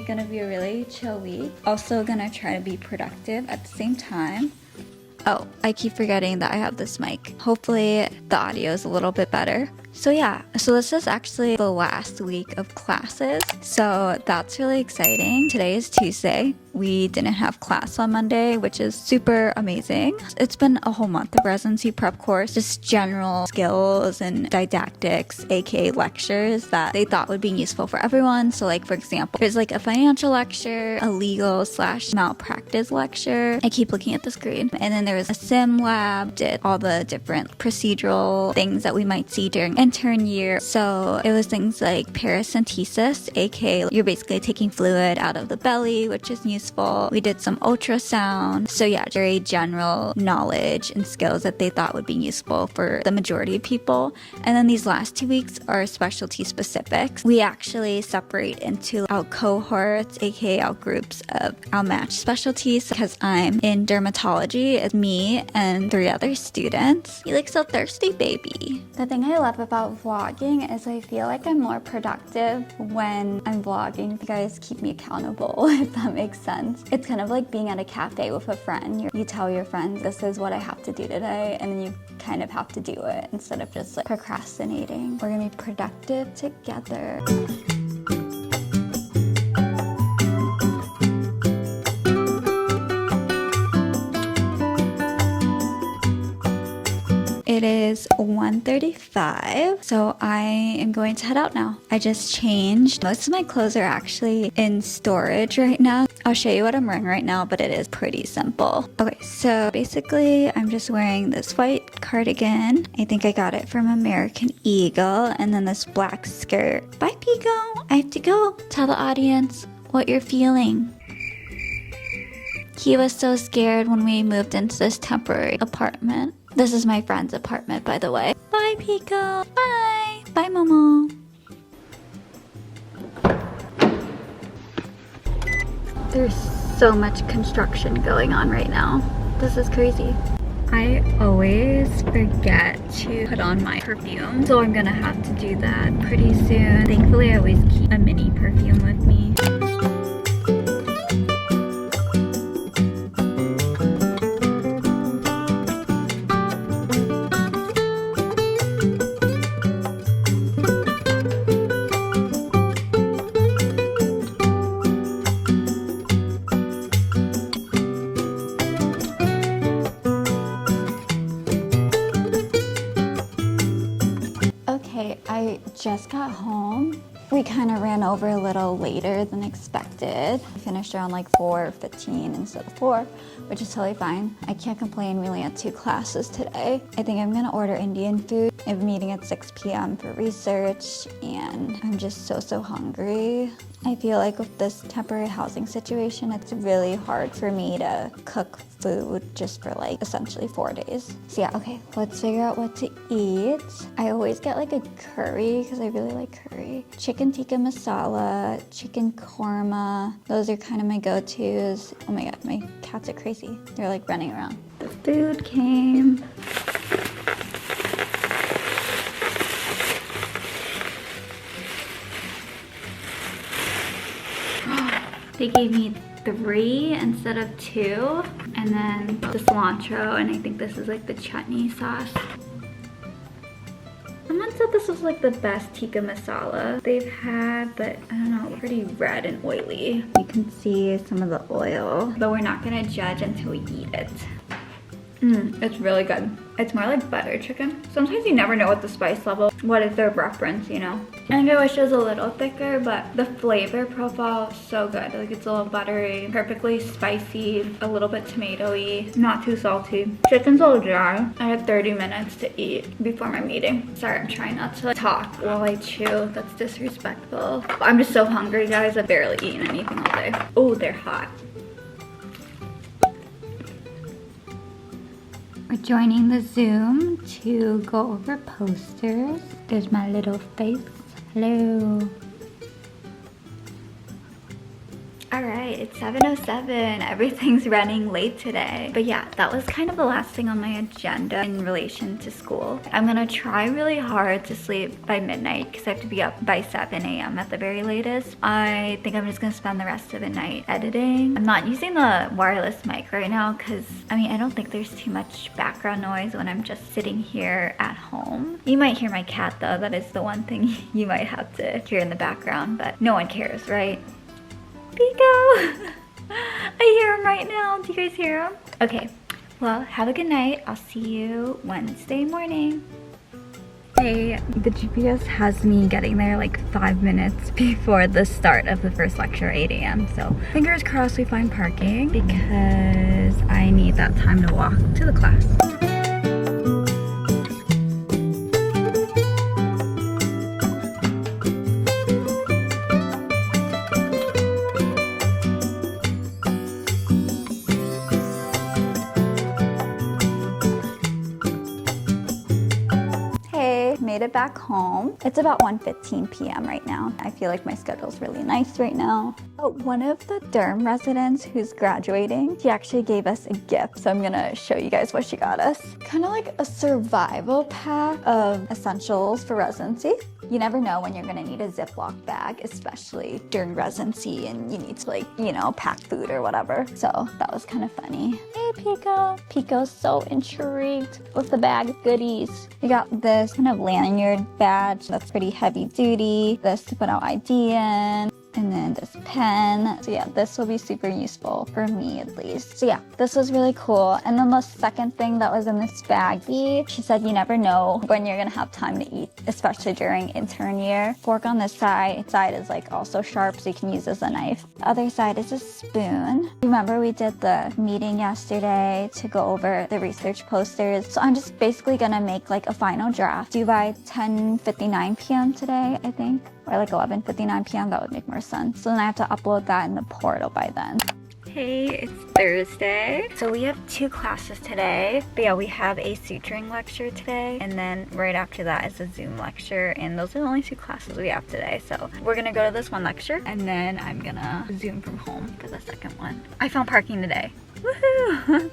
gonna be a really chill week. Also gonna try to be productive at the same time. Oh, I keep forgetting that I have this mic. Hopefully the audio is a little bit better. So yeah, so this is actually the last week of classes. So that's really exciting. Today is Tuesday. We didn't have class on Monday, which is super amazing. It's been a whole month of residency prep course, just general skills and didactics, aka lectures that they thought would be useful for everyone. So like, for example, there's like a financial lecture, a legal / malpractice lecture. I keep looking at the screen. And then there was a sim lab, did all the different procedural things that we might see during intern year. So it was things like paracentesis, aka you're basically taking fluid out of the belly, which is useful. We did some ultrasound. So yeah, very general knowledge and skills that they thought would be useful for the majority of people. And then these last 2 weeks are specialty specifics. We actually separate into our cohorts, aka our groups of our match specialties, because I'm in dermatology. It's me and 3 other students. You look so thirsty, baby. The thing I love about vlogging is I feel like I'm more productive when I'm vlogging. You guys keep me accountable, if that makes sense. It's kind of like being at a cafe with a friend. You tell your friends, this is what I have to do today, and then you kind of have to do it instead of just like procrastinating. We're gonna be productive together. It is 1:35, so I am going to head out now. I just changed. Most of my clothes are actually in storage right now. I'll show you what I'm wearing right now, but it is pretty simple. Okay, so basically I'm just wearing this white cardigan. I think I got it from American Eagle, and then this black skirt. Bye, Pico. I have to go. Tell the audience what you're feeling. He was so scared when we moved into this temporary apartment. This is my friend's apartment, by the way. Bye, Pico. Bye. Bye, Momo. There's so much construction going on right now. This is crazy. I always forget to put on my perfume, so I'm gonna have to do that pretty soon. Thankfully, I always keep a mini perfume with me. I just got home. We kind of ran over a little later than expected. We finished around like 4:15 instead of 4, which is totally fine. I can't complain. We only had 2 classes today. I think I'm gonna order Indian food. I have a meeting at 6 p.m. for research, and I'm just so hungry. I feel like with this temporary housing situation, it's really hard for me to cook food just for like essentially 4 days. So yeah, okay, let's figure out what to eat. I always get like a curry because I really like curry. Chicken tikka masala, chicken korma. Those are kind of my go-tos. Oh my God, my cats are crazy. They're like running around. The food came. They gave me 3 instead of 2, and then the cilantro, and I think this is like the chutney sauce. Someone said this was like the best tikka masala they've had, but I don't know, pretty red and oily. You can see some of the oil, but we're not gonna judge until we eat it. It's really good. It's more like butter chicken. Sometimes you never know what the spice level, what is their preference, you know? I think I wish it was a little thicker, but the flavor profile is so good. Like it's a little buttery, perfectly spicy, a little bit tomatoey, not too salty. Chicken's a little dry. I had 30 minutes to eat before my meeting. Sorry, I'm trying not to talk while I chew. That's disrespectful. I'm just so hungry, guys. I've barely eaten anything all day. Oh, they're hot. We're joining the Zoom to go over posters. There's my little face. Hello. All right. right, it's 7:07. Everything's running late today. But yeah, that was kind of the last thing on my agenda in relation to school. I'm gonna try really hard to sleep by midnight because I have to be up by 7 a.m. at the very latest. I think I'm just gonna spend the rest of the night editing. I'm not using the wireless mic right now because, I mean, I don't think there's too much background noise when I'm just sitting here at home. You might hear my cat though. That is the one thing you might have to hear in the background, but no one cares, right? Pico! I hear him right now. Do you guys hear him? Okay, well, have a good night. I'll see you Wednesday morning. Hey, the GPS has me getting there like 5 minutes before the start of the first lecture, 8 a.m. So fingers crossed we find parking because I need that time to walk to the class. Made it back home. It's about 1:15 p.m. right now. I feel like my schedule's really nice right now. Oh, one of the derm residents who's graduating, she actually gave us a gift. So I'm gonna show you guys what she got us. Kind of like a survival pack of essentials for residency. You never know when you're gonna need a Ziploc bag, especially during residency and you need to, like, you know, pack food or whatever. So that was kind of funny. Hey, Pico. Pico's so intrigued with the bag of goodies. We got this kind of lanyard badge that's pretty heavy duty. This to put our ID in. And then this pen. So yeah, this will be super useful for me at least. So yeah, this was really cool. And then the second thing that was in this baggie, she said you never know when you're gonna have time to eat, especially during intern year. Fork on this side is like also sharp so you can use as a knife. The other side is a spoon. Remember we did the meeting yesterday to go over the research posters. So I'm just basically gonna make like a final draft due by 10:59 p.m. today, I think. Or like 11:59 p.m. That would make more sense. So then I have to upload that in the portal by then. Hey, it's Thursday. So we have 2 classes today. But yeah, we have a suturing lecture today. And then right after that is a Zoom lecture. And those are the only 2 classes we have today. So we're gonna go to this one lecture. And then I'm gonna Zoom from home for the second one. I found parking today. Woohoo!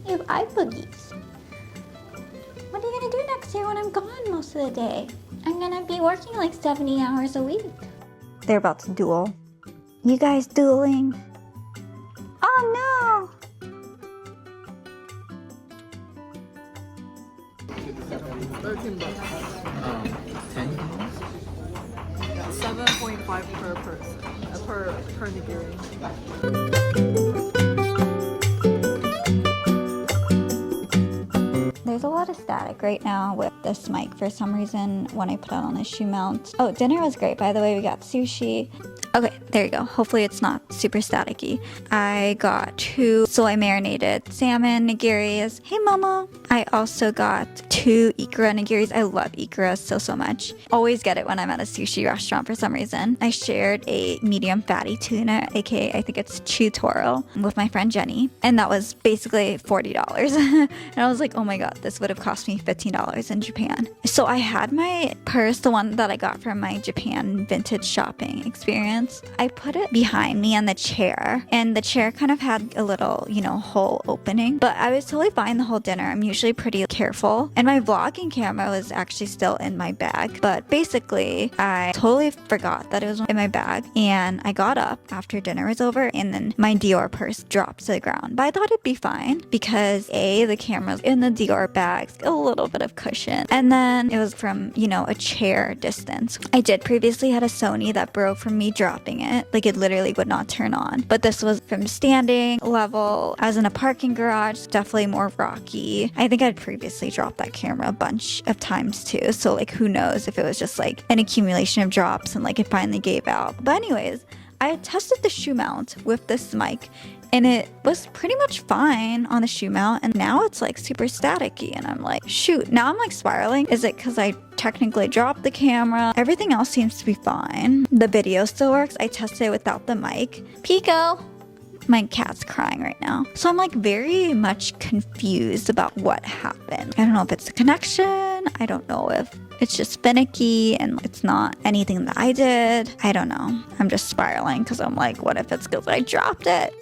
You have eye boogies. What are you gonna do next year when I'm gone most of the day? I'm gonna be working like 70 hours a week. They're about to duel. You guys dueling? Oh no! 13 bucks. 10? 7.5 per person. Per nigiri. There's a lot of static right now with this mic for some reason when I put it on the shoe mount. Oh, dinner was great, by the way. We got sushi. Okay, there you go. Hopefully it's not super staticky. I got 2 soy marinated salmon nigiris. Hey, mama. I also got 2 ikura nigiris. I love ikura so much. Always get it when I'm at a sushi restaurant for some reason. I shared a medium fatty tuna, aka I think it's chutoro, with my friend Jenny. And that was basically $40. And I was like, oh my god, this would have cost me $15 in Japan. So I had my purse, the one that I got from my Japan vintage shopping experience. I put it behind me on the chair, and the chair kind of had a little, you know, hole opening, but I was totally fine the whole dinner. I'm usually pretty careful, and my vlogging camera was actually still in my bag, but basically I totally forgot that it was in my bag, and I got up after dinner was over, and then my Dior purse dropped to the ground, but I thought it'd be fine because A, the camera's in the Dior bags, a little bit of cushion, and then it was from, you know, a chair distance. I did previously had a Sony that broke from me dropping it. Like, it literally would not turn on. But this was from standing level. I was in a parking garage, definitely more rocky. I think I'd previously dropped that camera a bunch of times too. So like, who knows if it was just like an accumulation of drops and like it finally gave out. But anyways, I tested the shoe mount with this mic, and it was pretty much fine on the shoe mount, and now it's like super staticky, and I'm like, shoot, now I'm like spiraling. Is it because I technically dropped the camera? Everything else seems to be fine. The video still works. I tested it without the mic. Pico, My cat's crying right now. So I'm like very much confused about what happened. I don't know if it's a connection. I don't know if it's just finicky and it's not anything that I did. I don't know. I'm just spiraling because I'm like, what if it's because I dropped it?